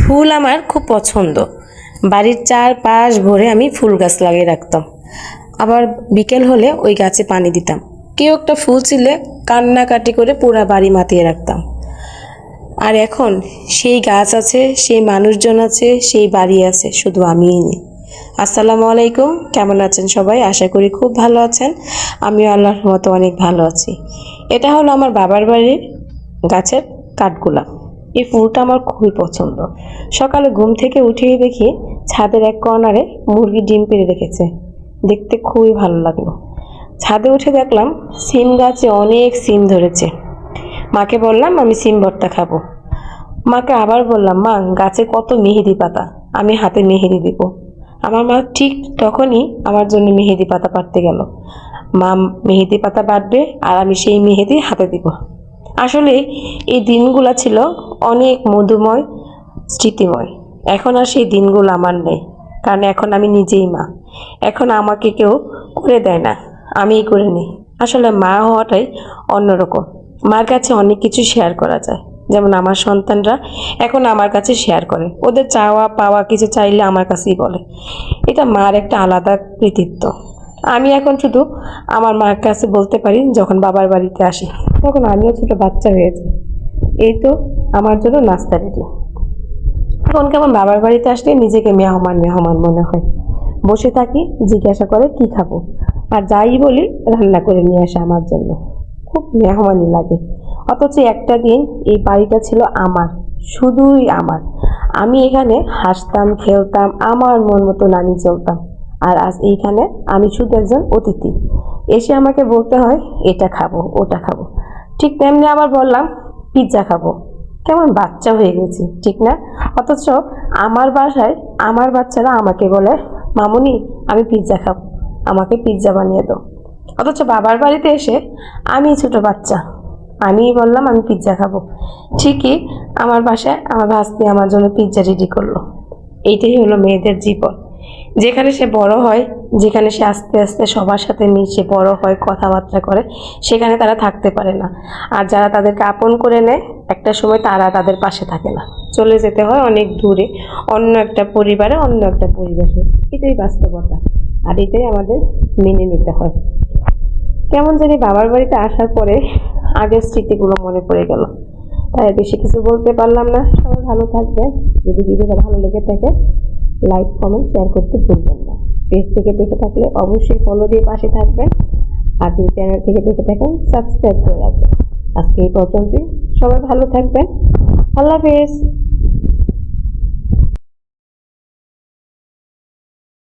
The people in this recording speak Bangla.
ফুল আমার খুব পছন্দ। বাড়ির চারপাশ ভরে আমি ফুল গাছ লাগিয়ে রাখতাম। আবার বিকেল হলে ওই গাছে পানি দিতাম। কেউ একটা ফুল ছিলে কান্নাকাটি করে পুরা বাড়ি মাতিয়ে রাখতাম। আর এখন সেই গাছ আছে, সেই মানুষজন আছে, সেই বাড়ি আছে, শুধু আমিই নেই। আসসালামু আলাইকুম, কেমন আছেন সবাই? আশা করি খুব ভালো আছেন। আমিও আল্লাহর মতো অনেক ভালো আছি। এটা হলো আমার বাবার বাড়ির গাছের কাঠগোলাপ। এই ফুলটা আমার খুবই পছন্দ। সকালে ঘুম থেকে উঠেই দেখি ছাদের এক কর্নারে মুরগি ডিম পেড়ে রেখেছে। দেখতে খুবই ভালো লাগলো। ছাদে উঠে দেখলাম সিম গাছে অনেক সিম ধরেছে। মাকে বললাম আমি সিম ভর্তা খাবো। মাকে আবার বললাম, মা গাছে কত মেহেদি পাতা, আমি হাতে মেহেদি দিব। আমার মা ঠিক তখনই আমার জন্য মেহেদি পাতা পাড়তে গেল। মা মেহেদি পাতা বাটবে আর আমি সেই মেহেদি হাতে দিব। আসলে এই দিনগুলো ছিল অনেক মধুময়, স্মৃতিময়। এখন আর সেই দিনগুলো আমার নেই, কারণ এখন আমি নিজেই মা। এখন আমাকে কেউ করে দেয় না, আমিই করে নিই। আসলে মা হওয়াটাই অন্যরকম। মার কাছে অনেক কিছু শেয়ার করা যায়। যেমন আমার সন্তানরা এখন আমার কাছে শেয়ার করে, ওদের চাওয়া পাওয়া কিছু চাইলে আমার কাছেই বলে। এটা মার একটা আলাদা কৃতিত্ব। আমি এখন শুধু আমার মার কাছে বলতে পারি, যখন বাবার বাড়িতে আসি তখন আমিও ছোট বাচ্চা হয়েছি। এই তো আমার জন্য নাস্তা রেডি। এখন কেমন বাবার বাড়িতে আসলে নিজেকে মেহমান মেহমান মনে হয়। বসে থাকি, জিজ্ঞাসা করে কি খাবো, আর যাই বলি রান্না করে নিয়ে আসে আমার জন্য। খুব মেহমানি লাগে। অথচ একটা দিন এই বাড়িটা ছিল আমার, শুধুই আমার। আমি এখানে হাসতাম, খেলতাম, আমার মন মতন আমি চলতাম। আর আজ এইখানে আমি শুধু একজন অতিথি। এসে আমাকে বলতে হয় এটা খাবো, ওটা খাবো। ঠিক তেমনি আবার বললাম পিৎজা খাবো। কেমন বাচ্চা হয়ে গেছি, ঠিক না? অথচ আমার বাসায় আমার বাচ্চারা আমাকে বলে, মামুনি আমি পিৎজা খাবো, আমাকে পিৎজা বানিয়ে দাও। অথচ বাবার বাড়িতে এসে আমি ছোট বাচ্চা, আমি বললাম আমি পিৎজা খাবো। ঠিকই আমার বাসায় আমার ভাস্তি আমার জন্য পিৎজা রেডি করলো। এইটাই হলো মেয়েদের জীবন। যেখানে সে বড় হয়, যেখানে সে আস্তে আস্তে সবার সাথে মিশে বড় হয়, কথাবার্তা করে, সেখানে তারা থাকতে পারে না। আর যারা তাদেরকে আপন করে নেয়, একটা সময় তারা তাদের পাশে থাকে না, চলে যেতে হয় অনেক দূরে, অন্য একটা পরিবারে, অন্য একটা পরিবেশে। এটাই বাস্তবতা, আর এটাই আমাদের মেনে নিতে হয়। কেমন জানি বাবার বাড়িতে আসার পরে আগের স্মৃতিগুলো মনে পড়ে গেল। তাই বেশি কিছু বলতে পারলাম না। সবাই ভালো থাকবেন। যদি ভিডিওটা ভালো লেগে থাকে লাইক, কমেন্ট, শেয়ার করতে ভুলবেন না। পেজ থেকে দেখে থাকলে অবশ্যই ফলো দিয়ে পাশে থাকবেন। আর যদি চ্যানেল থেকে দেখে থাকেন সাবস্ক্রাইব করে রাখবেন। আজকে এই পর্যন্তই। সবাই ভালো থাকবেন। আল্লাহ হাফেজ।